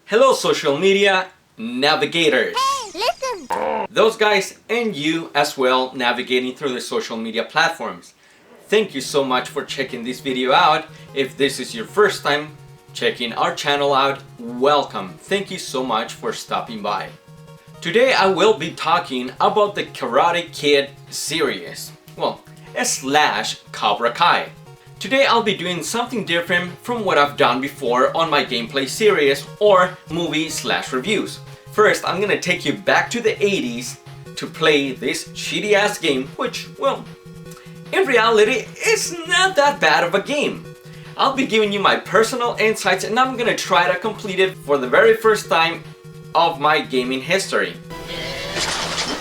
Hello social media navigators. Hey, listen! Those guys and you as well navigating through the social media platforms. Thank you so much for checking this video out. If this is your first time checking our channel out, welcome. Thank you so much for stopping by. Today I will be talking about the Karate Kid series. Well, slash Cobra Kai. Today I'll be doing something different from what I've done before on my gameplay series or movie/reviews. First, I'm gonna take you back to the 80s to play this shitty ass game, which, well, in reality, it's not that bad of a game. I'll be giving you my personal insights and I'm gonna try to complete it for the very first time of my gaming history.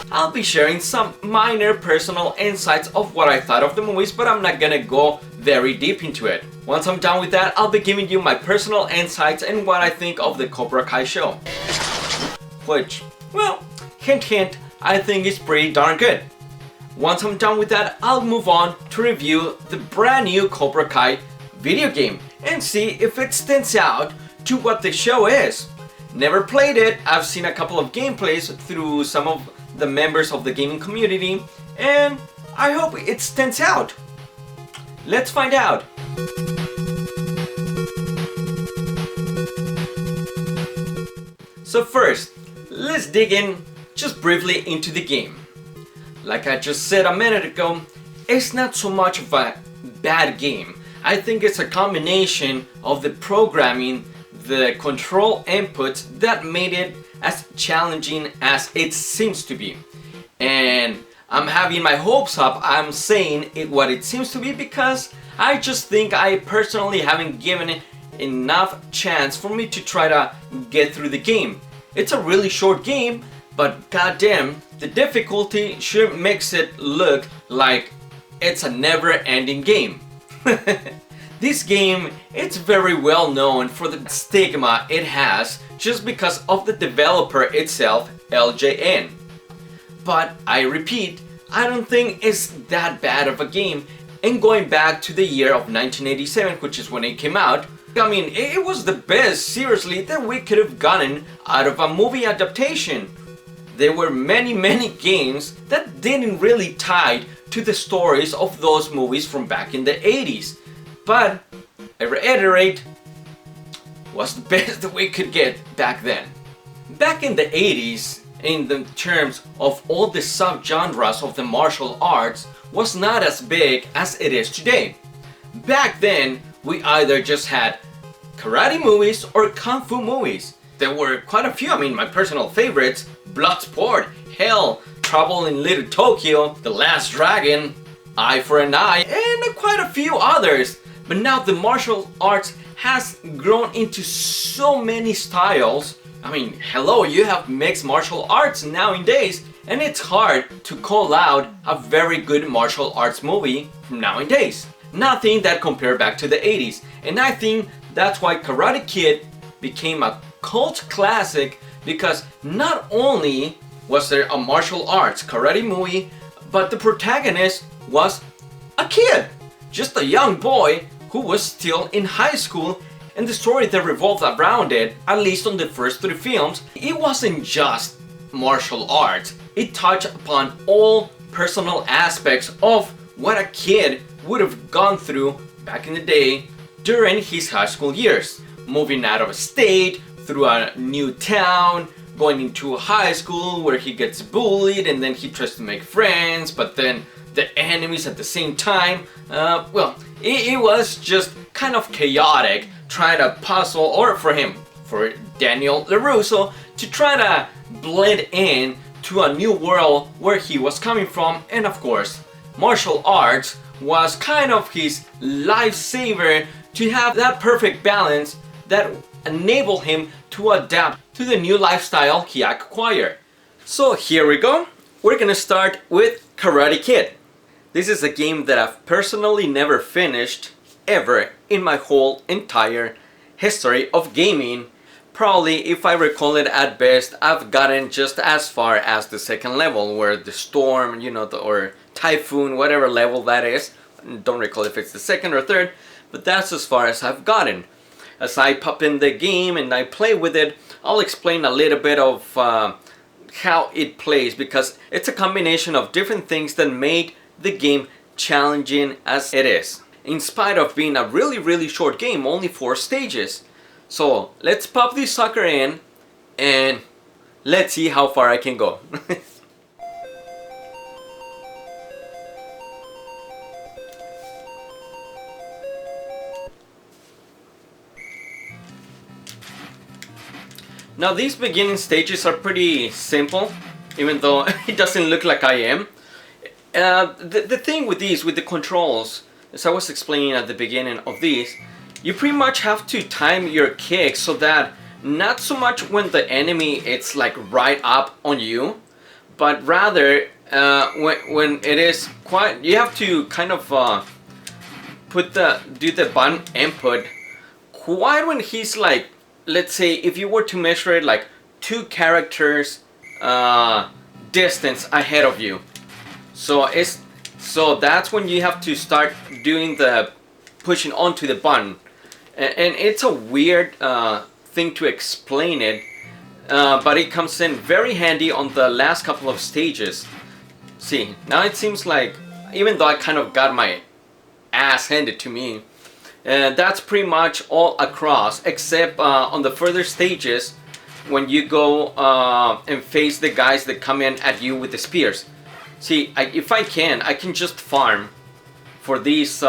I'll be sharing some minor personal insights of what I thought of the movies, but I'm not gonna go very deep into it. Once I'm done with that, I'll be giving you my personal insights and what I think of the Cobra Kai show. Which, well, hint hint, I think is pretty darn good. Once I'm done with that, I'll move on to review the brand new Cobra Kai video game and see if it stands out to what the show is. Never played it, I've seen a couple of gameplays through some of the members of the gaming community, and I hope it stands out. Let's find out. So first, let's dig in just briefly into the game. Like I just said a minute ago, it's not so much of a bad game. I think it's a combination of the programming, the control inputs that made it as challenging as it seems to be. And I'm having my hopes up. I'm saying it what it seems to be because I just think I personally haven't given it enough chance for me to try to get through the game. It's a really short game, but goddamn, the difficulty sure makes it look like it's a never-ending game. This game, it's very well known for the stigma it has just because of the developer itself, LJN. But I repeat, I don't think it's that bad of a game. And going back to the year of 1987, which is when it came out, I mean, it was the best, seriously, that we could have gotten out of a movie adaptation. There were many games that didn't really tie to the stories of those movies from back in the 80s. But, I reiterate, was the best that we could get back then. Back in the 80s, in the terms of all the subgenres of the martial arts, was not as big as it is today. Back then, we either just had karate movies or kung fu movies. There were quite a few. I mean, my personal favorites, Bloodsport, Hell, Trouble in Little Tokyo, The Last Dragon, Eye for an Eye, and quite a few others. But now the martial arts has grown into so many styles. I mean, hello, you have mixed martial arts nowadays, and it's hard to call out a very good martial arts movie from nowadays. Nothing that compared back to the 80s. And I think that's why Karate Kid became a cult classic, because not only was there a martial arts karate movie, but the protagonist was a kid. Just a young boy who was still in high school, and the story that revolved around it, at least on the first 3 films, it wasn't just martial arts. It touched upon all personal aspects of what a kid would have gone through back in the day during his high school years. Moving out of state, through a new town, going into high school where he gets bullied and then he tries to make friends, but then the enemies at the same time. Well, it was just kind of chaotic trying to puzzle, or for Daniel LaRusso, to try to blend in to a new world where he was coming from. And of course, martial arts was kind of his lifesaver to have that perfect balance that enabled him to adapt to the new lifestyle he acquired. So here we go. We're gonna start with Karate Kid. This is a game that I've personally never finished ever in my whole entire history of gaming. Probably, if I recall it at best, I've gotten just as far as the second level, where the storm, or typhoon, whatever level that is. Don't recall if it's the second or third, but that's as far as I've gotten. as I pop in the game and I play with it, I'll explain a little bit of how it plays, because it's a combination of different things that made the game challenging as it is, in spite of being a really short game, only 4 stages. So let's pop this sucker in and let's see how far I can go. Now these beginning stages are pretty simple, even though it doesn't look like I am. The thing with these, with the controls, as I was explaining at the beginning of these, you pretty much have to time your kick so that not so much when the enemy it's like right up on you, but rather when it is quite, you have to kind of do the button input quite when he's like, let's say if you were to measure it like 2 characters distance ahead of you. So that's when you have to start doing the pushing onto the button. And it's a weird thing to explain it, but it comes in very handy on the last couple of stages. See, now it seems like, even though I kind of got my ass handed to me, that's pretty much all across, except on the further stages when you go and face the guys that come in at you with the spears. See, if I can just farm for these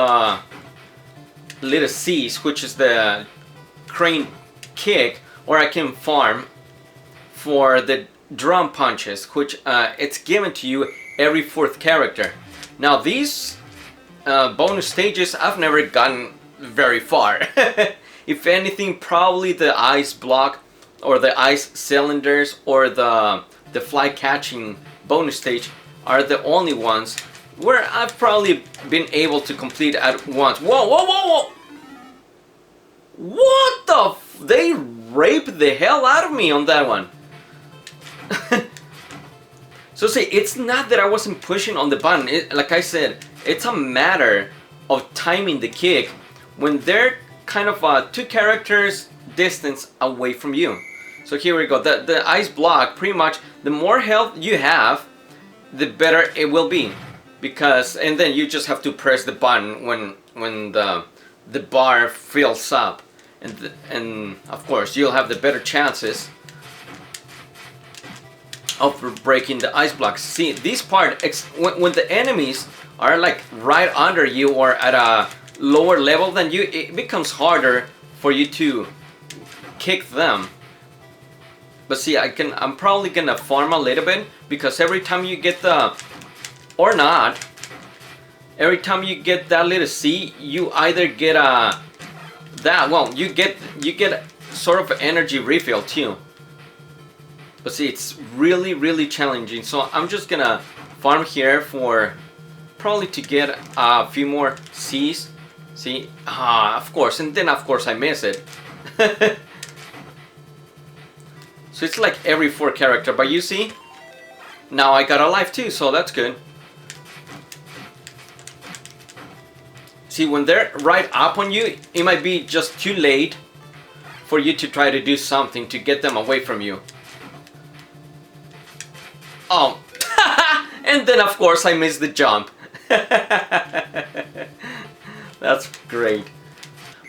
little C's, which is the crane kick, or I can farm for the drum punches, which it's given to you every 4th character. Now these bonus stages, I've never gotten very far. If anything, probably the ice block or the ice cylinders or the fly catching bonus stage are the only ones where I've probably been able to complete at once. Whoa! What the they raped the hell out of me on that one. So see, it's not that I wasn't pushing on the button. Like I said, it's a matter of timing the kick when they're kind of 2 characters distance away from you. So here we go. The ice block, pretty much, the more health you have, the better it will be. Because, and then you just have to press the button when the bar fills up. And of course, you'll have the better chances of breaking the ice blocks. See, this part, when the enemies are like right under you or at a lower level than you, it becomes harder for you to kick them. But see, I'm probably gonna farm a little bit, because every time you get or not, every time you get that little C, you either get you get sort of an energy refill too. But see, it's really challenging. So I'm just gonna farm here for probably to get a few more C's. See, of course, and then of course I miss it. So it's like every 4 character, but you see, now I got a life too, so that's good. See, when they're right up on you, it might be just too late for you to try to do something to get them away from you. Oh, and then of course I missed the jump. That's great.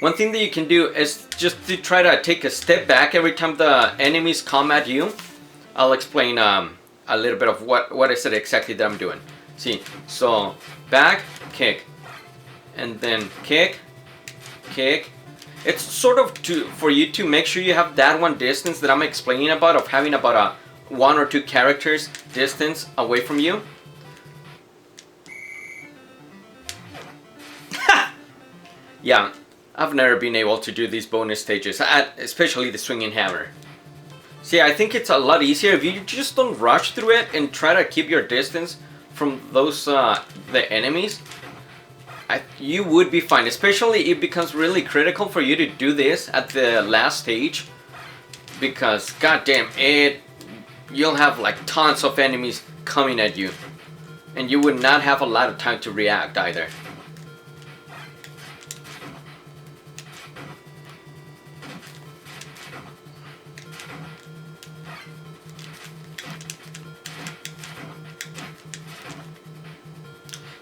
One thing that you can do is just to try to take a step back every time the enemies come at you. I'll explain a little bit of what is it exactly that I'm doing. See, so back, kick, and then kick, kick. It's sort of for you to make sure you have that one distance that I'm explaining about, of having about a 1 or 2 characters distance away from you. Yeah, I've never been able to do these bonus stages, especially the swinging hammer. See, I think it's a lot easier if you just don't rush through it and try to keep your distance from those the enemies. You would be fine. Especially it becomes really critical for you to do this at the last stage, because goddamn it, you'll have like tons of enemies coming at you, and you would not have a lot of time to react either.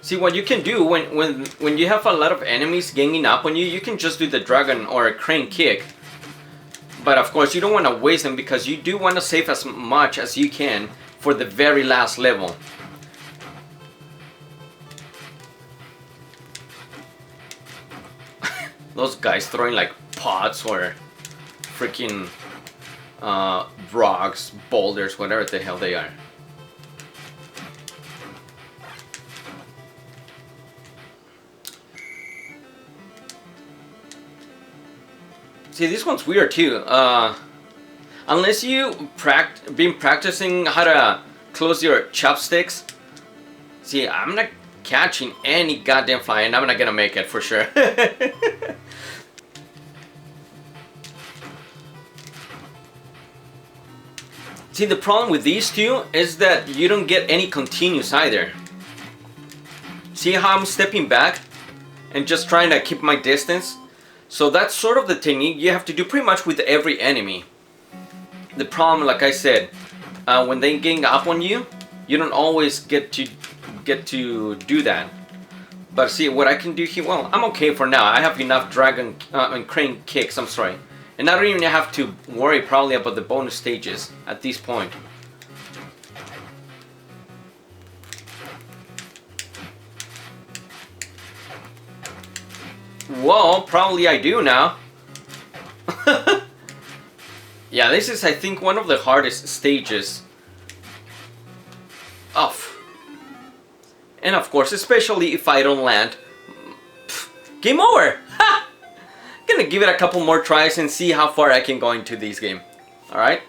See, what you can do when you have a lot of enemies ganging up on you, you can just do the dragon or a crane kick. But of course, you don't want to waste them because you do want to save as much as you can for the very last level. Those guys throwing like pots or freaking rocks, boulders, whatever the hell they are. See, this one's weird too. Unless you been practicing how to close your chopsticks. See, I'm not catching any goddamn fly, and I'm not gonna make it for sure. See, the problem with these two is that you don't get any continues either. See how I'm stepping back and just trying to keep my distance? So that's sort of the technique you have to do pretty much with every enemy. The problem, like I said, when they gang up on you, you don't always get to do that. But see, what I can do here, well, I'm okay for now. I have enough dragon and crane kicks, I'm sorry. And I don't even have to worry probably about the bonus stages at this point. Well, probably I do now. Yeah, this is, I think, one of the hardest stages. And of course, especially if I don't land, game over! Ha! Gonna give it a couple more tries and see how far I can go into this game. Alright?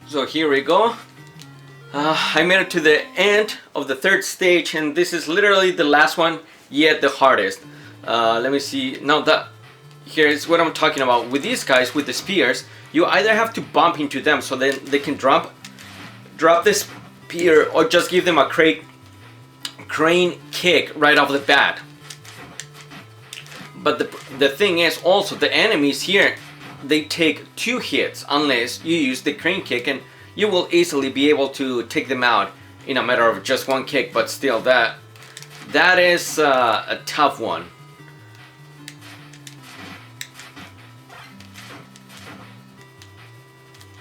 So here we go. I made it to the end of the third stage, and this is literally the last one, yet the hardest. Let me see. Now that here's what I'm talking about. With these guys, with the spears, you either have to bump into them so then they can drop the spear, or just give them a crane kick right off the bat. But the thing is also, the enemies here, they take 2 hits unless you use the crane kick, and you will easily be able to take them out in a matter of just 1 kick. But still, that is a tough one.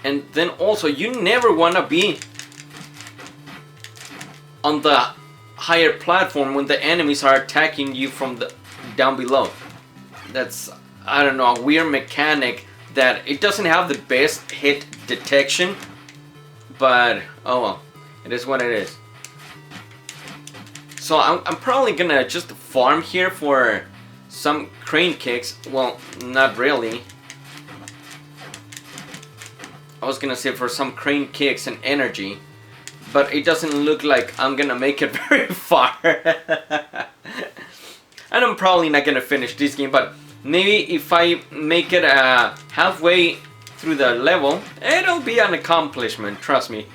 And then also, you never want to be on the higher platform when the enemies are attacking you from the down below. That's, I don't know, a weird mechanic that it doesn't have the best hit detection, but oh well, it is what it is. So I'm probably gonna just farm here for some crane kicks. Well, not really. I was gonna say for some crane kicks and energy, but it doesn't look like I'm gonna make it very far. And I'm probably not gonna finish this game, but maybe if I make it halfway through the level, it'll be an accomplishment, trust me.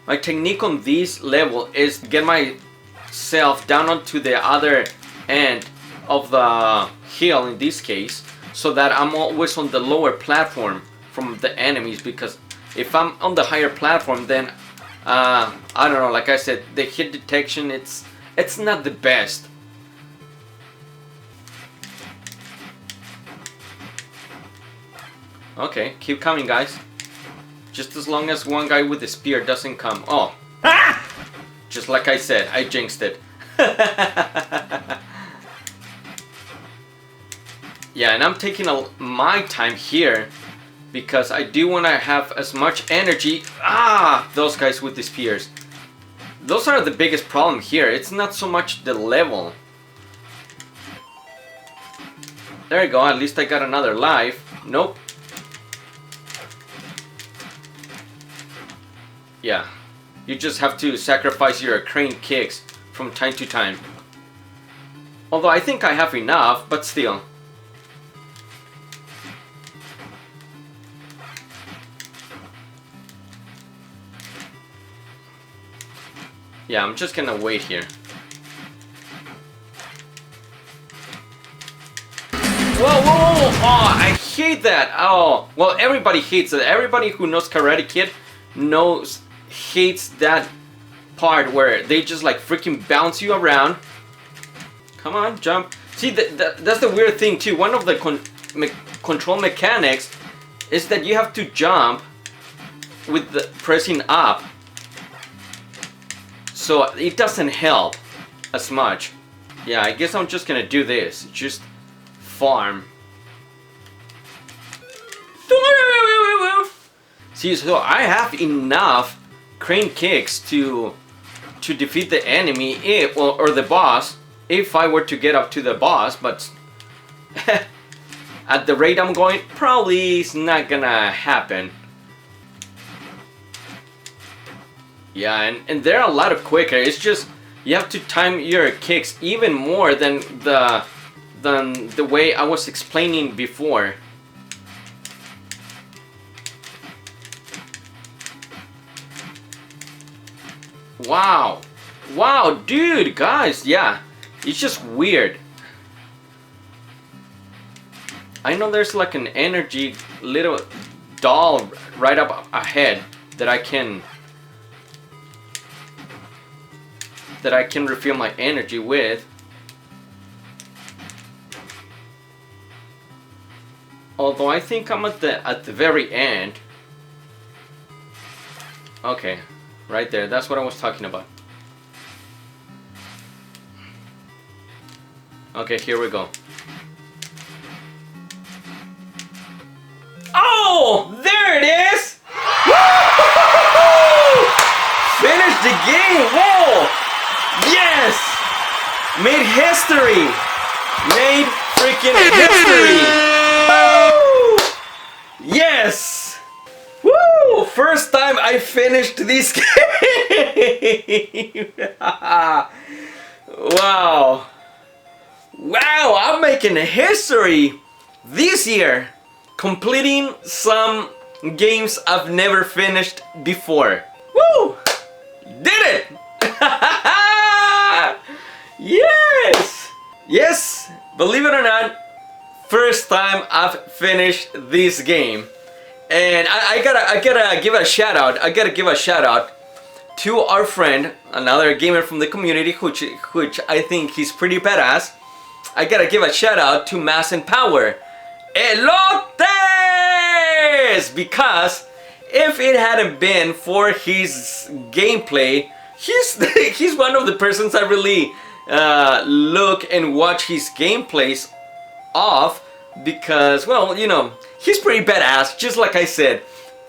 My technique on this level is to get myself down onto the other end of the hill in this case, so that I'm always on the lower platform from the enemies, because if I'm on the higher platform, then I don't know, like I said, the hit detection, it's not the best. Okay, keep coming, guys. Just as long as one guy with the spear doesn't come. Oh! Ah! Just like I said, I jinxed it. Yeah, and I'm taking my time here because I do want to have as much energy. Ah! Those guys with the spears. Those are the biggest problem here. It's not so much the level. There you go, at least I got another life. Nope. Yeah, you just have to sacrifice your crane kicks from time to time. Although I think I have enough, but still. Yeah, I'm just gonna wait here. Whoa, whoa, whoa! Oh, I hate that! Oh, well, everybody hates it. Everybody who knows Karate Kid hates that part where they just like freaking bounce you around. Come on, jump. See, that's the weird thing too. One of the control mechanics is that you have to jump with the pressing up. So it doesn't help as much. Yeah, I guess I'm just gonna do this. Just farm. See, so I have enough crane kicks to defeat the enemy or the boss if I were to get up to the boss, but at the rate I'm going, probably it's not gonna happen. Yeah, and they're a lot quicker. It's just you have to time your kicks even more than the way I was explaining before. Wow. Wow, dude, guys, yeah. It's just weird. I know there's like an energy little doll right up ahead that I can refill my energy with. Although I think I'm at the very end. Okay, right there. That's what I was talking about. Okay, here we go. Oh, there it is! Woo! Finished the game! Whoa! Yes! Made history! Made freaking history! Woo! Yes! Woo! First time I finished this game! Wow! Wow, I'm making a history this year, completing some games I've never finished before. Woo! Did it! Yes! Yes, believe it or not, first time I've finished this game. And I gotta give a shout out. I gotta give a shout out to our friend, another gamer from the community, which I think he's pretty badass. I gotta give a shout out to MazinPower, Elotes! Because if it hadn't been for his gameplay, he's one of the persons I really look and watch his gameplays of, because, well, you know, he's pretty badass, just like I said.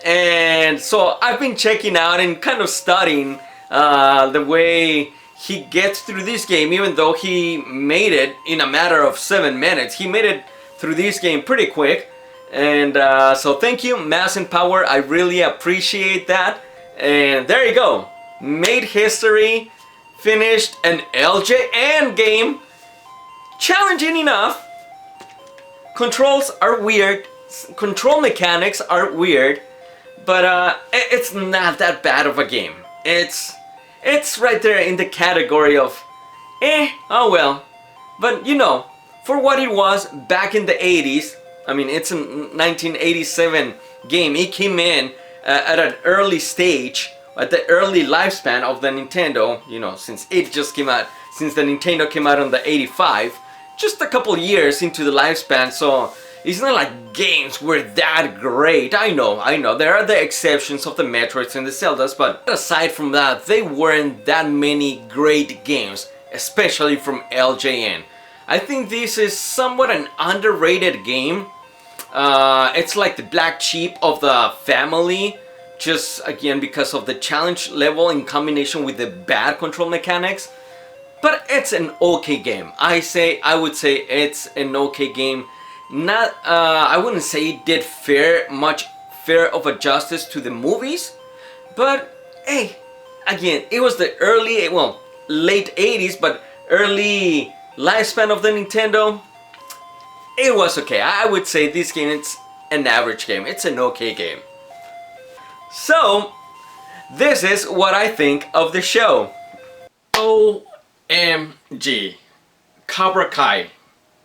And so I've been checking out and kind of studying the way he gets through this game, even though he made it in a matter of 7 minutes. He made it through this game pretty quick. And so thank you, MazinPower. I really appreciate that. And there you go. Made history. Finished an LJN game. Challenging enough. Controls are weird. Control mechanics are weird. But it's not that bad of a game. It's right there in the category of, oh well. But you know, for what it was back in the 80s, I mean, it's a 1987 game. It came in at an early stage, at the early lifespan of the Nintendo, you know, since it just came out, since the Nintendo came out on the 85, just a couple years into the lifespan, so it's not like games were that great. I know, there are the exceptions of the Metroids and the Zeldas, but aside from that, they weren't that many great games, especially from LJN. I think this is somewhat an underrated game. It's like the black sheep of the family, just again because of the challenge level in combination with the bad control mechanics. But it's an okay game. I would say it's an okay game. Not, I wouldn't say it did much fair of a justice to the movies, but hey, again, it was the early, well, late 80s, but early lifespan of the Nintendo. It was okay. I would say this game, it's an average game. It's an okay game. So, this is what I think of the show. OMG. Cobra Kai.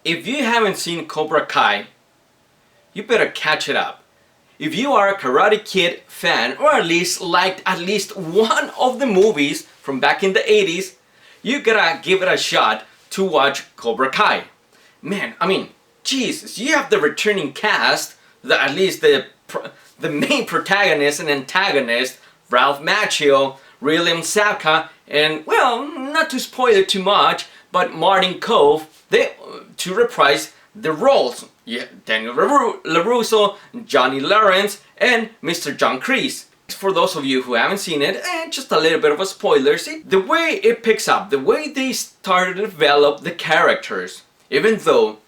If you haven't seen Cobra Kai, you better catch it up. If you are a Karate Kid fan, or at least liked at least one of the movies from back in the 80s, you gotta give it a shot to watch Cobra Kai. Man, I mean, Jesus, you have the returning cast, at least the main protagonist and antagonist, Ralph Macchio, William Zabka, and, well, not to spoil it too much, but Martin Kove, to reprise the roles. Yeah, Daniel LaRusso, Johnny Lawrence, and Mr. John Kreese. For those of you who haven't seen it, just a little bit of a spoiler, see, the way it picks up, the way they started to develop the characters, even though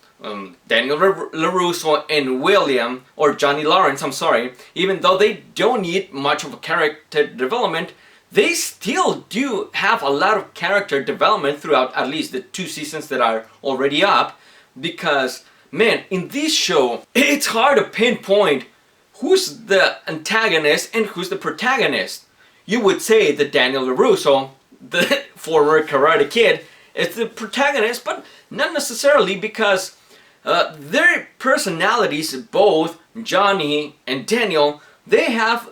Daniel LaRusso and William, or Johnny Lawrence, I'm sorry, even though they don't need much of a character development, they still do have a lot of character development throughout at least the 2 seasons that are already up, because, man, in this show, it's hard to pinpoint who's the antagonist and who's the protagonist. You would say that Daniel LaRusso, the former Karate Kid, is the protagonist, but not necessarily, because their personalities, both Johnny and Daniel, they have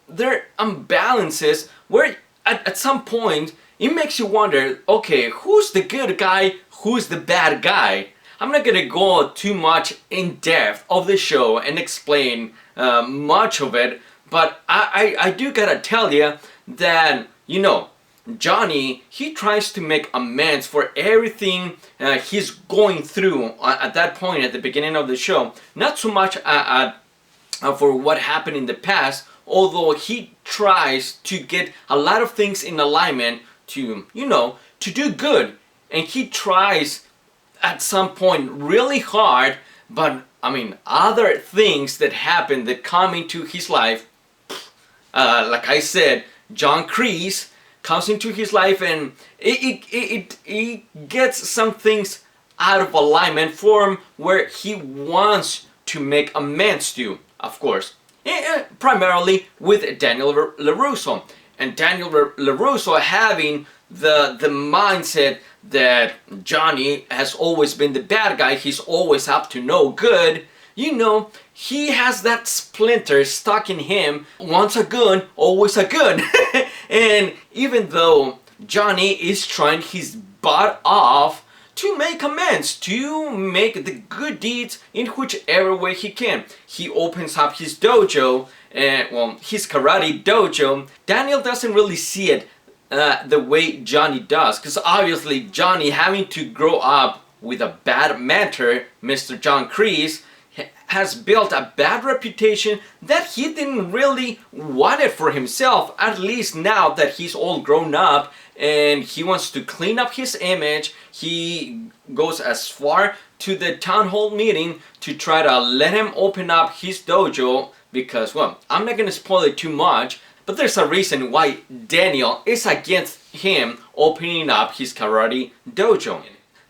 their imbalances where at some point it makes you wonder, okay, who's the good guy, who's the bad guy? I'm not gonna go too much in depth of the show and explain much of it, but I do gotta tell you that, you know, Johnny, he tries to make amends for everything he's going through at that point at the beginning of the show. Not so much for what happened in the past, although he tries to get a lot of things in alignment to, you know, to do good. And he tries at some point really hard, but I mean, other things that happen that come into his life, like I said, John Kreese comes into his life, and it gets some things out of alignment for him where he wants to make amends to, of course. Primarily with Daniel LaRusso. And Daniel LaRusso having the mindset that Johnny has always been the bad guy, he's always up to no good. You know, he has that splinter stuck in him, once a good, always a good. And even though Johnny is trying his butt off to make amends, to make the good deeds in whichever way he can. He opens up his dojo, well, his karate dojo. Daniel doesn't really see it the way Johnny does, because obviously Johnny, having to grow up with a bad mentor, Mr. John Kreese, has built a bad reputation that he didn't really want it for himself, at least now that he's all grown up and he wants to clean up his image. He goes as far to the town hall meeting to try to let him open up his dojo because, well, I'm not gonna spoil it too much, but there's a reason why Daniel is against him opening up his karate dojo.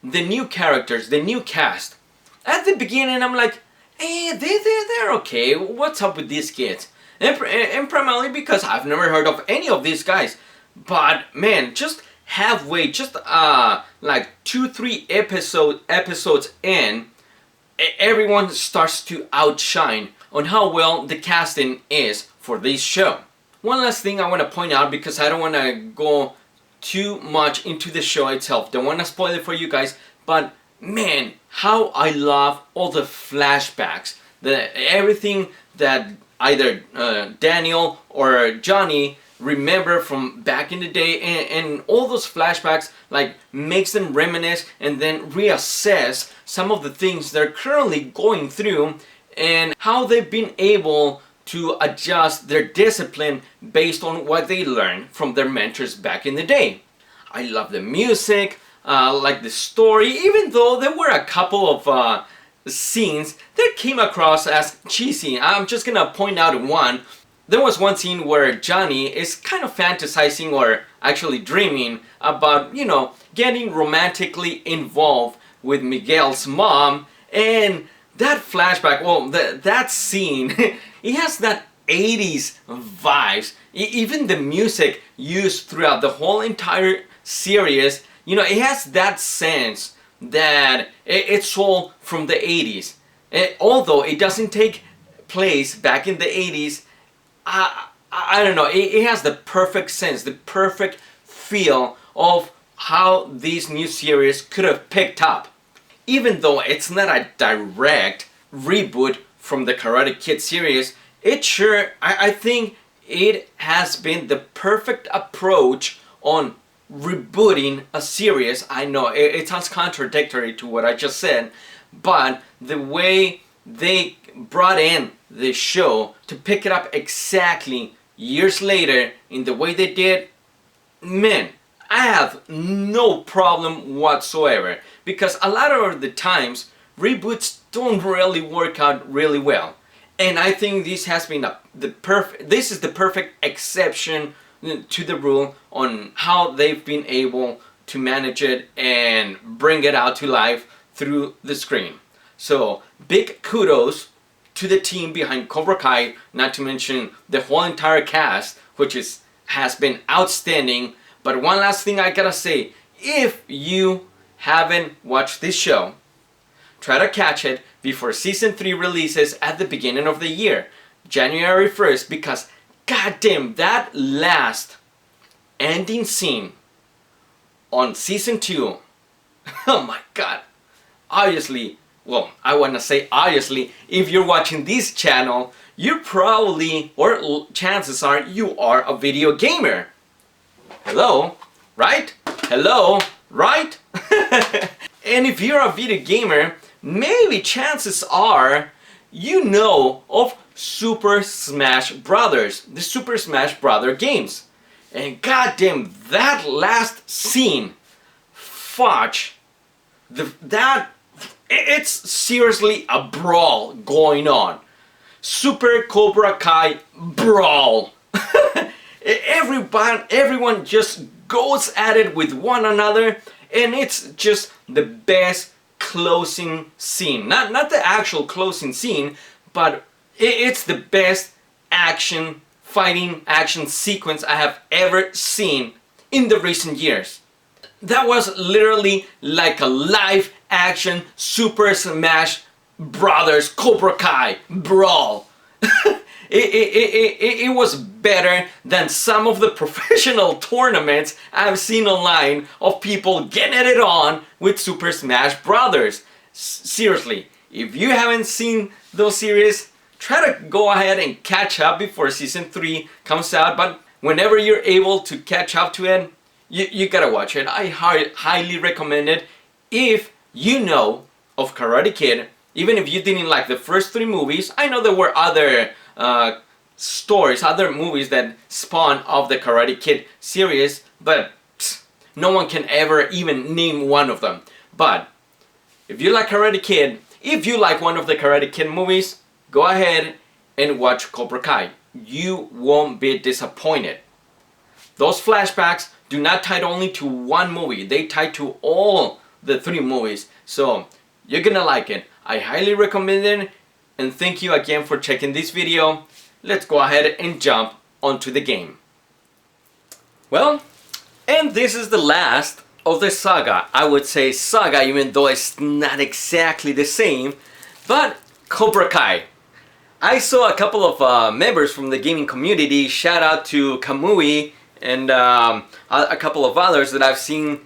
The new characters, the new cast. At the beginning, I'm like, they're okay. What's up with these kids? And primarily because I've never heard of any of these guys. But man, just halfway, just like 2-3 episodes in, everyone starts to outshine on how well the casting is for this show. One last thing I want to point out, because I don't want to go too much into the show itself. Don't want to spoil it for you guys, but man, how I love all the flashbacks, everything that either Daniel or Johnny remember from back in the day, and all those flashbacks like makes them reminisce and then reassess some of the things they're currently going through and how they've been able to adjust their discipline based on what they learned from their mentors back in the day. I love the music, like the story, even though there were a couple of scenes that came across as cheesy. I'm just gonna point out one. There was one scene where Johnny is kind of fantasizing, or actually dreaming about, you know, getting romantically involved with Miguel's mom, and that flashback, well, that scene, it has that 80s vibes. Even the music used throughout the whole entire series, you know, it has that sense that it's all from the 80s. Although it doesn't take place back in the 80s, I don't know, it has the perfect sense, the perfect feel of how this new series could have picked up. Even though it's not a direct reboot from the Karate Kid series, I think it has been the perfect approach on rebooting a series. I know it sounds contradictory to what I just said, but the way they brought in the show to pick it up exactly years later in the way they did, man, I have no problem whatsoever, because a lot of the times reboots don't really work out really well, and I think this has been this is the perfect exception to the rule on how they've been able to manage it and bring it out to life through the screen. So big kudos to the team behind Cobra Kai, not to mention the whole entire cast, which has been outstanding. But one last thing I gotta say, if you haven't watched this show, try to catch it before season 3 releases at the beginning of the year, January 1st, because goddamn, that last ending scene on season 2, oh my god. Obviously, well, I want to say obviously, if you're watching this channel, you probably, or chances are, you are a video gamer. Hello, right? Hello, right? And if you're a video gamer, maybe chances are you know of Super Smash Brothers, the Super Smash Brother games. And goddamn, that last scene, fudge, it's seriously a brawl going on. Super Cobra Kai brawl. Everyone just goes at it with one another, and it's just the best closing scene. Not the actual closing scene, but it's the best fighting action sequence I have ever seen in the recent years. That was literally like a live action Super Smash Brothers Cobra Kai brawl. It was better than some of the professional tournaments I've seen online of people getting it on with Super Smash Brothers. Seriously, if you haven't seen those series, try to go ahead and catch up before season 3 comes out. But whenever you're able to catch up to it, you gotta watch it. I highly recommend it. If you know of Karate Kid, even if you didn't like the first 3 movies, I know there were other stories, other movies that spawn off the Karate Kid series, but no one can ever even name one of them. But if you like Karate Kid, if you like one of the Karate Kid movies, go ahead and watch Cobra Kai. You won't be disappointed. Those flashbacks do not tie only to one movie, they tie to all the 3 movies. So you're gonna like it. I highly recommend it, and thank you again for checking this video. Let's go ahead and jump onto the game. Well, and this is the last of the saga. I would say saga, even though it's not exactly the same, but Cobra Kai. I saw a couple of members from the gaming community, shout out to Kamui and a couple of others that I've seen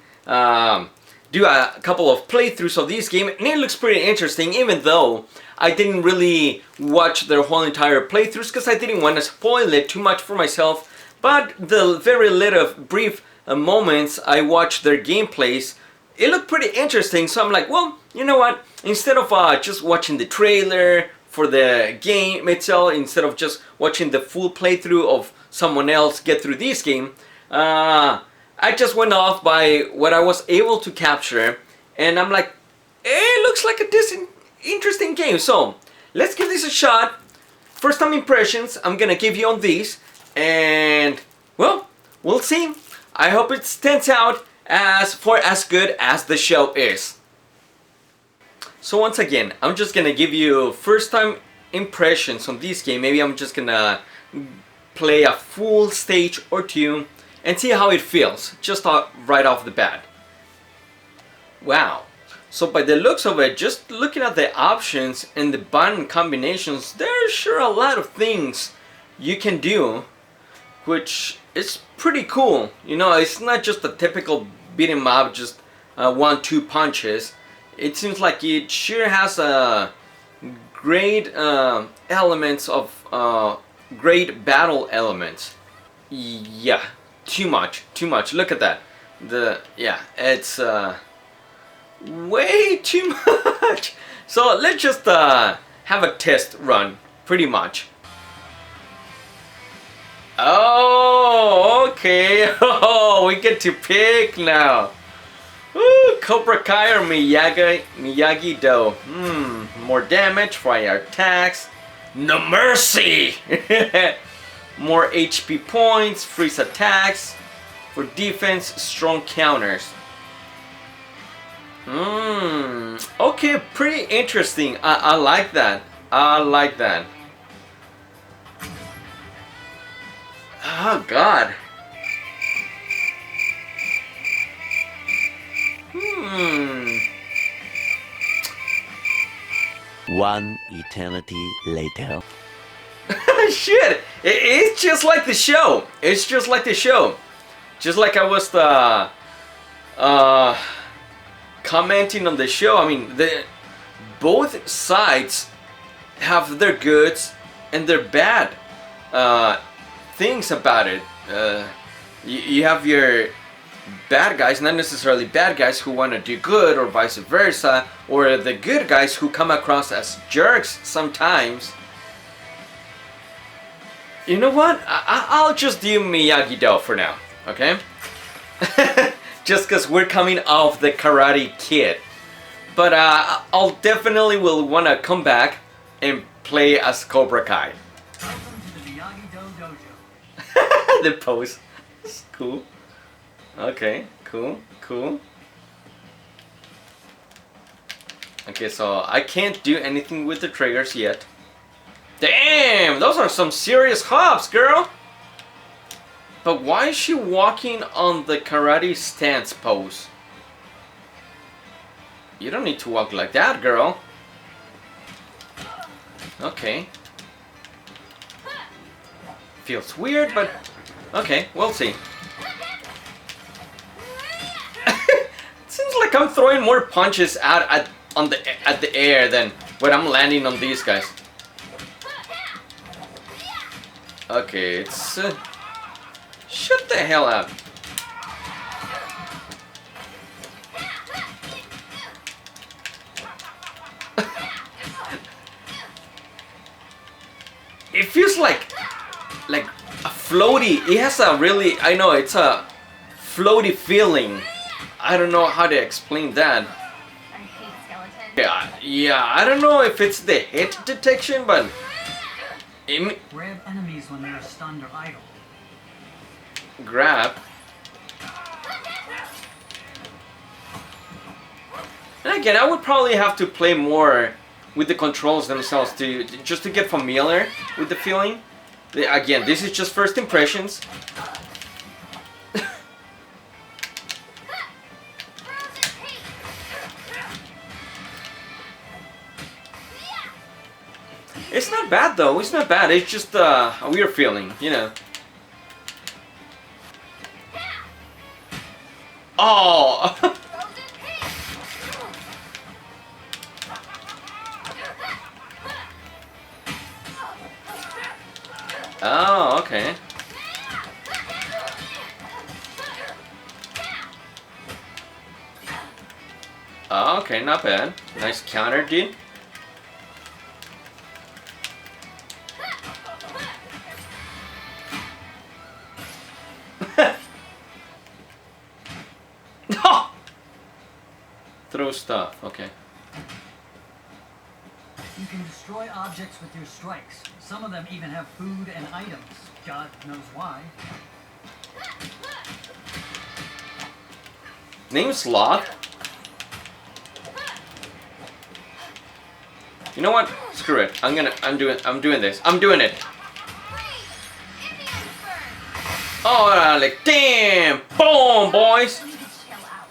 do a couple of playthroughs of this game, and it looks pretty interesting, even though I didn't really watch their whole entire playthroughs because I didn't want to spoil it too much for myself. But the very little brief moments I watched their gameplays, it looked pretty interesting. So I'm like, well, you know what, instead of just watching the trailer for the game itself, instead of just watching the full playthrough of someone else get through this game, I just went off by what I was able to capture, and I'm like, it looks like a decent, interesting game. So let's give this a shot. First time impressions I'm gonna give you on these, and well, we'll see. I hope it stands out as good as the show is. So once again, I'm just gonna give you first time impressions on this game. Maybe I'm just gonna play a full stage or 2, and see how it feels, just right off the bat. Wow. So by the looks of it, just looking at the options and the button combinations, there's sure a lot of things you can do, which is pretty cool. You know, it's not just a typical beat 'em up, just 1-2 punches. It seems like it sure has a great elements of great battle elements. Yeah, too much. Look at that. It's way too much. So let's just have a test run, pretty much. Oh, okay. Oh, we get to pick now. Ooh, Cobra Kai or Miyagi-Do. More damage, fire attacks. No mercy! More HP points, freeze attacks. For defense, strong counters. Okay, pretty interesting. I like that. Oh God. One eternity later. Shit! It's just like the show. Just like I was commenting on the show. I mean, both sides have their goods and their bad things about it. You have your bad guys, not necessarily bad guys who want to do good, or vice versa, or the good guys who come across as jerks sometimes. You know what? I'll just do Miyagi-Do for now, okay? Just because we're coming off the Karate Kid. But I'll definitely will want to come back and play as Cobra Kai. Welcome to the Miyagi-Do Dojo. The pose. It's cool. Okay, cool. Okay, so I can't do anything with the triggers yet. Damn, those are some serious hops, girl. But why is she walking on the karate stance pose? You don't need to walk like that, girl. Okay. Feels weird, but okay, we'll see. Seems like I'm throwing more punches out at the air than when I'm landing on these guys. Okay, it's shut the hell up. It feels like a floaty. It has a really, I know it's a floaty feeling. I don't know how to explain that. I hate skeletons. Yeah, I don't know if it's the hit detection, but Grab enemies when they're stunned or idle. grab. And again, I would probably have to play more with the controls themselves just to get familiar with the feeling. Again, this is just first impressions. It's not bad though, it's not bad, it's just a weird feeling, you know. Oh! Oh, okay. Oh, okay, not bad. Nice counter, dude. Throw stuff, okay. You can destroy objects with your strikes. Some of them even have food and items. God knows why. Name's Sloth. You know what? Screw it. I'm doing this. I'm doing it. Oh, like damn! Boom, boys! You need to chill out.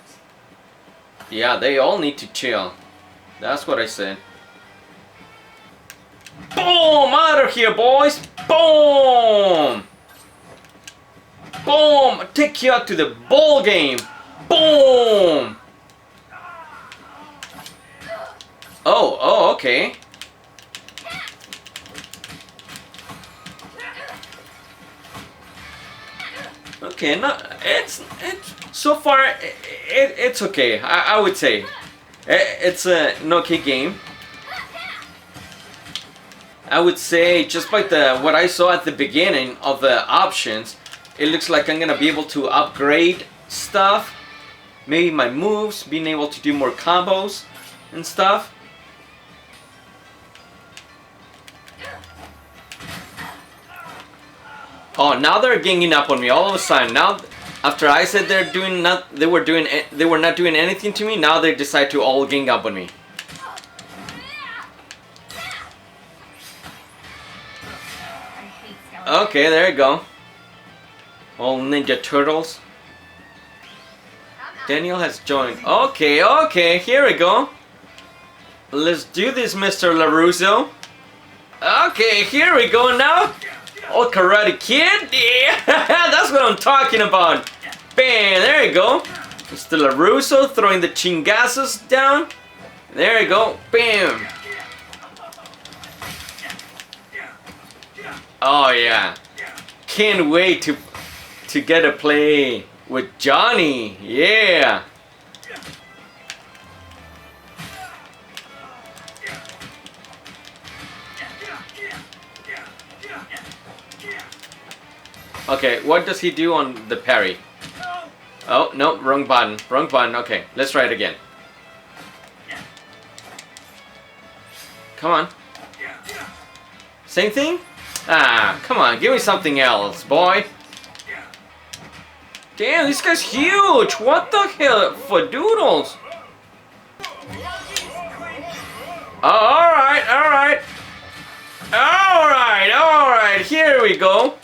Yeah, they all need to chill. That's what I said. Boom! Out of here, boys! Boom! Boom! Take you out to the ball game. Boom! Oh, okay. Okay, it's so far it's okay. I would say it's an okay game. I would say just by what I saw at the beginning of the options, it looks like I'm gonna be able to upgrade stuff. Maybe my moves, being able to do more combos and stuff. Oh, now they're ganging up on me all of a sudden. Now, after I said they were not doing anything to me. Now they decide to all gang up on me. I hate skeletons. Okay, there you go. All Ninja Turtles. Daniel has joined. Okay, here we go. Let's do this, Mr. LaRusso. Okay, here we go now. Oh, Karate Kid, yeah, that's what I'm talking about. Bam, there you go. Mr. LaRusso throwing the chingazos down. There you go, bam. Oh yeah, can't wait to get to play with Johnny, yeah. Okay, what does he do on the parry? Oh, no, wrong button. Wrong button. Okay, let's try it again. Come on. Same thing? Ah, come on, give me something else, boy. Damn, this guy's huge. What the hell? For doodles. Oh, alright. Alright, here we go.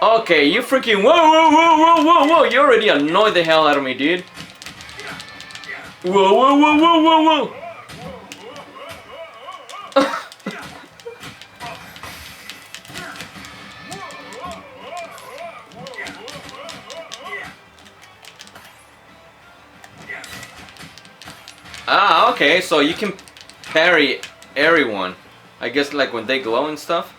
Okay, you freaking whoa! You already annoyed the hell out of me, dude. Whoa! Ah, okay, so you can parry everyone. I guess like when they glow and stuff.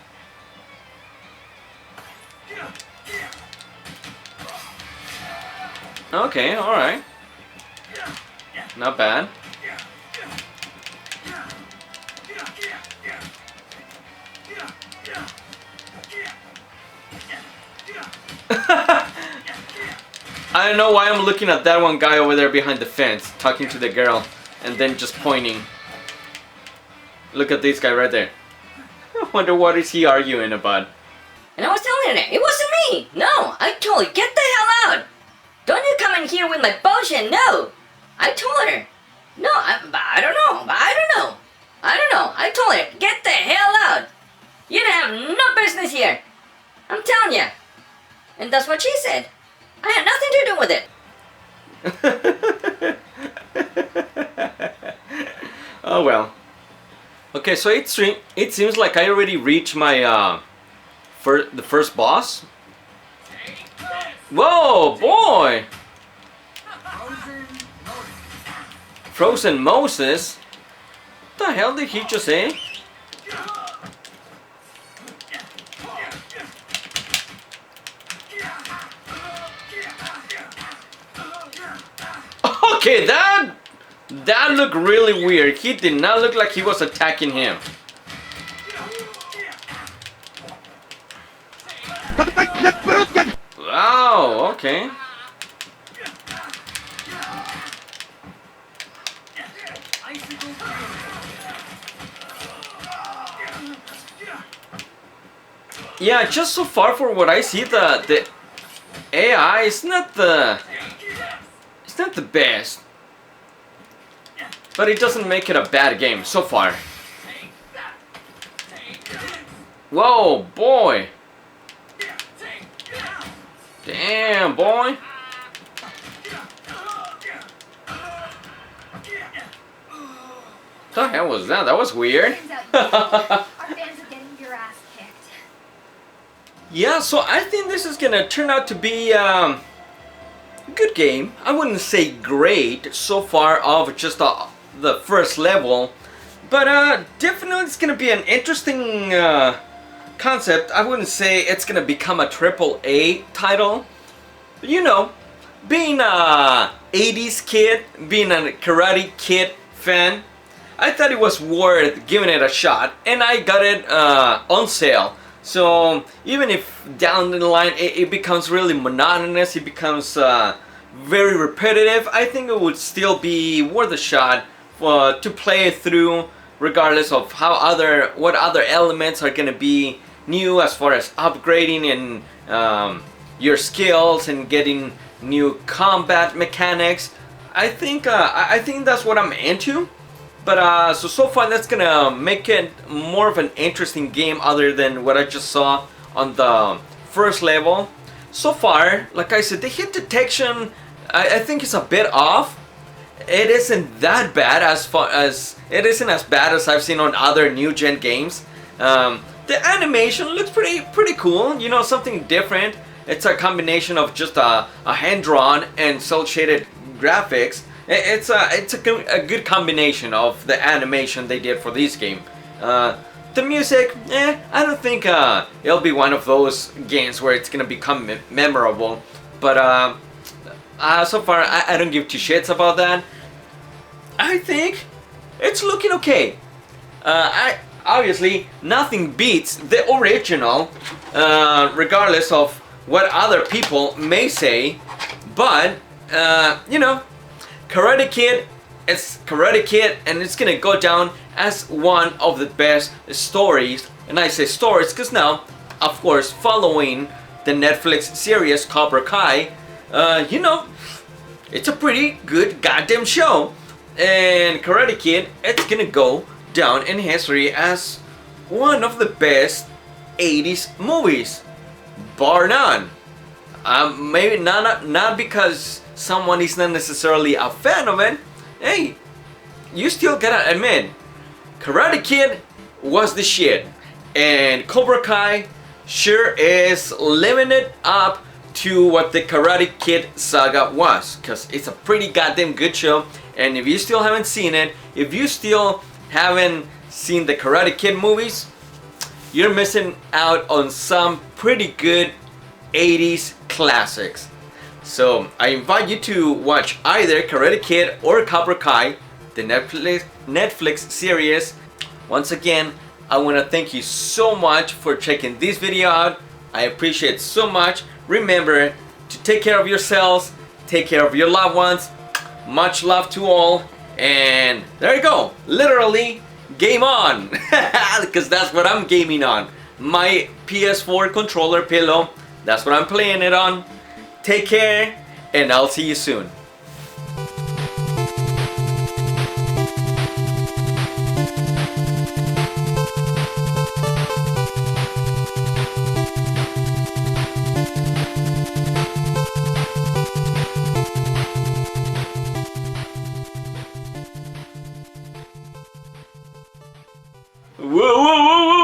Okay, alright. Not bad. I don't know why I'm looking at that one guy over there behind the fence, talking to the girl, and then just pointing. Look at this guy right there. I wonder what is he arguing about. And I was telling her, it wasn't me! No, I told her, get the hell out! Don't you come in here with my bullshit, no! I told her. No, I don't know. I told her, get the hell out! You don't have no business here! I'm telling you. And that's what she said. I had nothing to do with it. Oh well. Okay, so it seems like I already reached my the first boss. Whoa, boy! Frozen Moses? What the hell did he just say? Okay, that looked really weird. He did not look like he was attacking him. Wow, okay. Yeah, just so far for what I see, the AI is not the best, but it doesn't make it a bad game so far. Whoa, boy. Damn, boy. The hell was that? That was weird. Turns out you are fans of getting your ass kicked. Yeah, so I think this is gonna turn out to be a good game. I wouldn't say great so far of just the first level, but definitely it's gonna be an interesting concept. I wouldn't say it's gonna become a AAA title. But, you know, being a 80s kid, being a Karate Kid fan, I thought it was worth giving it a shot, and I got it on sale. So even if down the line it becomes really monotonous, it becomes very repetitive, I think it would still be worth a shot to play it through, regardless of what other elements are gonna be new as far as upgrading and your skills and getting new combat mechanics. I think that's what I'm into. But so far that's gonna make it more of an interesting game other than what I just saw on the first level. So far, like I said, the hit detection I think is a bit off. It isn't that bad it isn't as bad as I've seen on other new gen games. The animation looks pretty cool. You know, something different. It's a combination of just a hand drawn and cel shaded graphics. It's a good combination of the animation they did for this game. The music, I don't think it'll be one of those games where it's gonna become memorable. But so far, I don't give two shits about that. I think it's looking okay. Obviously nothing beats the original, regardless of what other people may say. But you know, Karate Kid, it's Karate Kid, and it's gonna go down as one of the best stories. And I say stories because now, of course, following the Netflix series Cobra Kai, you know, it's a pretty good goddamn show. And Karate Kid, it's gonna go down in history as one of the best 80s movies, bar none. Maybe not because someone is not necessarily a fan of it. Hey, you still gotta admit, Karate Kid was the shit, and Cobra Kai sure is living it up to what the Karate Kid saga was, because it's a pretty goddamn good show. And if you still haven't seen it, if you still haven't seen the Karate Kid movies, you're missing out on some pretty good 80s classics. So I invite you to watch either Karate Kid or Cobra Kai, the Netflix series. Once again, I want to thank you so much for checking this video out. I appreciate it so much. Remember to take care of yourselves, take care of your loved ones. Much love to all, and there you go. Literally, game on, because that's what I'm gaming on. My PS4 controller pillow. That's what I'm playing it on. Take care, and I'll see you soon. Whoa, whoa, whoa, whoa.